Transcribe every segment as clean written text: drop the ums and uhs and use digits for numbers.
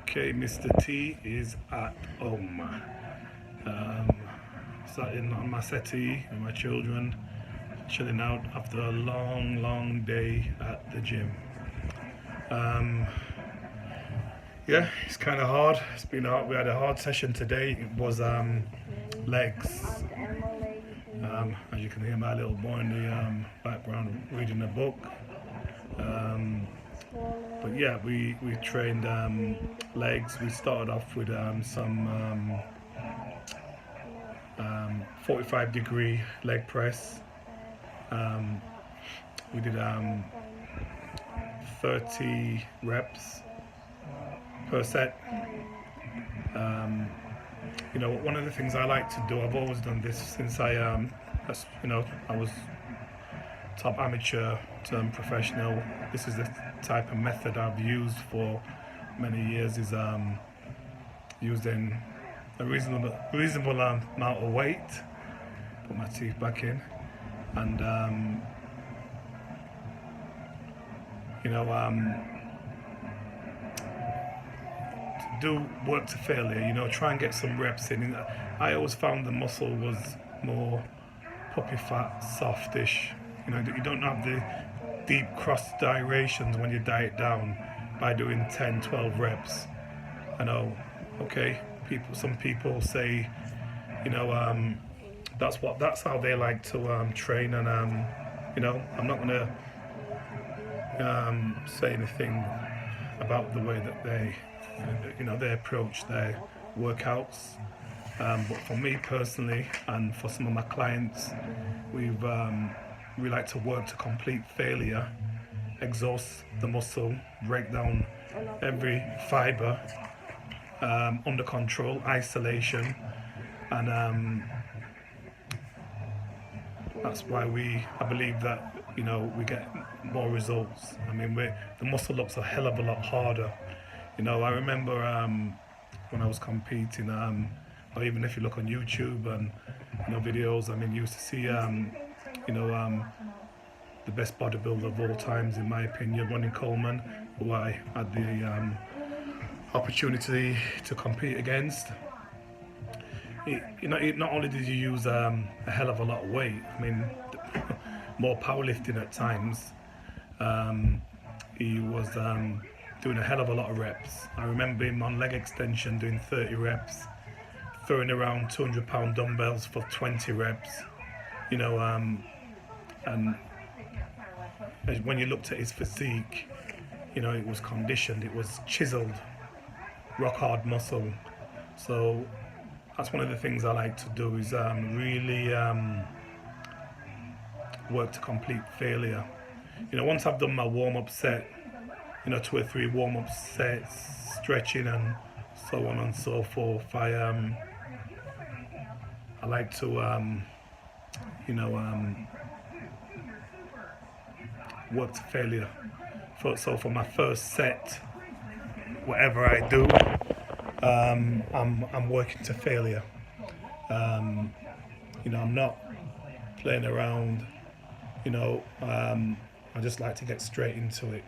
Okay, Mr. T is at home. Sitting on my settee with my children, chilling out after a long day at the gym. Yeah, it's kind of hard. It's been hard. We had a hard session today. It was legs. As you can hear, my little boy in the background reading a book. But yeah, we trained legs. We started off with some 45-degree leg press. We did 30 reps per set. One of the things I like to do, I've always done this since I was top amateur turned professional. This is the type of method I've used for many years, is using a reasonable amount of weight. Put my teeth back in, and do work to failure. Try and get some reps in. I always found the muscle was more puppy fat, softish. You don't have the deep cross gyrations when you diet down by doing 10, 12 reps. I know, okay, some people say, that's how they like to train, and I'm not gonna say anything about the way that they approach their workouts. But for me personally, and for some of my clients, we like to work to complete failure, exhaust the muscle, break down every fiber under control, isolation, and that's why I believe that we get more results. I mean, the muscle looks a hell of a lot harder. I remember when I was competing, or even if you look on YouTube and videos, I mean, you used to see the best bodybuilder of all times, in my opinion, Ronnie Coleman, who I had the opportunity to compete against. Not only did you use a hell of a lot of weight, I mean, more powerlifting at times. He was doing a hell of a lot of reps. I remember him on leg extension doing 30 reps, throwing around 200-pound dumbbells for 20 reps. And when you looked at his physique, it was conditioned, it was chiseled, rock hard muscle. So that's one of the things I like to do, is really work to complete failure. Once I've done my warm-up set, 2 or 3 warm-up sets, stretching and so on and so forth, I like to work to failure. So for my first set, whatever I do, I'm working to failure. I'm not playing around. I just like to get straight into it.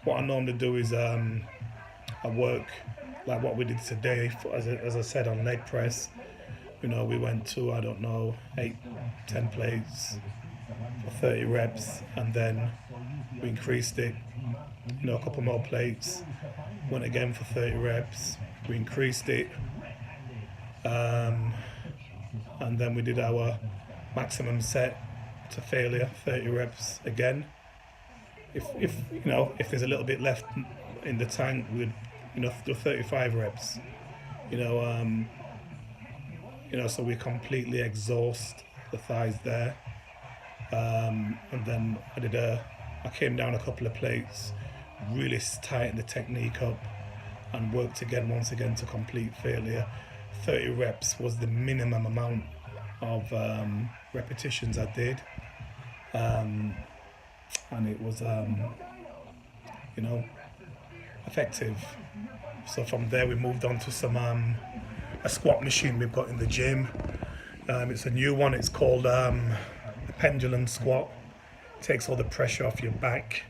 What I normally do is I work like what we did today, as I said, on leg press. We went to, 8, 10 plates for 30 reps, and then we increased it, a couple more plates, went again for 30 reps, we increased it, and then we did our maximum set to failure, 30 reps again. If there's a little bit left in the tank, we'd do 35 reps. So we completely exhaust the thighs there. And then I came down a couple of plates, really tightened the technique up, and worked once again to complete failure. 30 reps was the minimum amount of repetitions I did. And it was, effective. So from there we moved on to some a squat machine we've got in the gym. It's a new one. It's called the pendulum squat. It takes all the pressure off your back,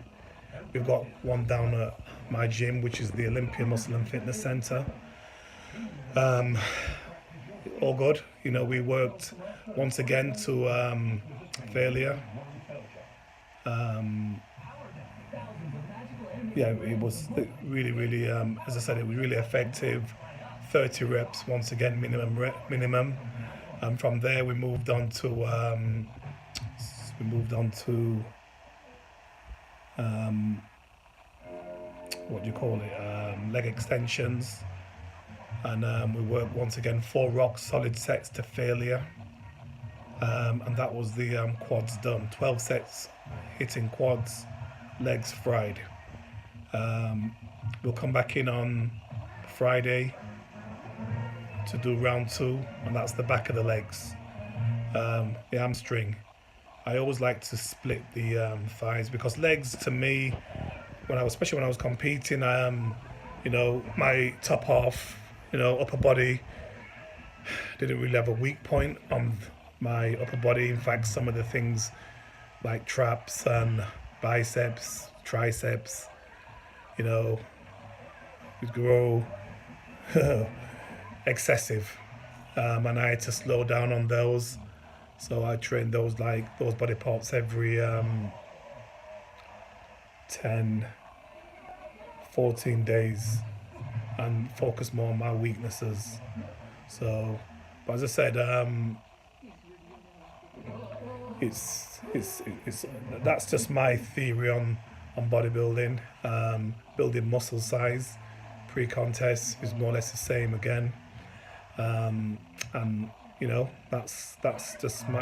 We've got one down at my gym, which is the Olympia Muscle and Fitness Centre. All good. You know, we worked once again to failure. Yeah, it was really, really, as I said, it was really effective. 30 reps once again, minimum. And from there, we moved on to what do you call it? Leg extensions, and we worked once again 4 rock solid sets to failure. And that was the quads done. 12 sets hitting quads, legs fried. We'll come back in on Friday to do round 2, and that's the back of the legs. The hamstring. I always like to split the thighs, because legs to me, especially when I was competing, you know, my top half, you know, upper body didn't really have a weak point on my upper body. In fact, some of the things like traps and biceps, triceps, you know, would grow excessive, and I had to slow down on those. So I trained those body parts every 10, 14 days, and focus more on my weaknesses. So, but as I said, it's that's just my theory on bodybuilding. Building muscle size pre-contest is more or less the same again, and you know, that's just my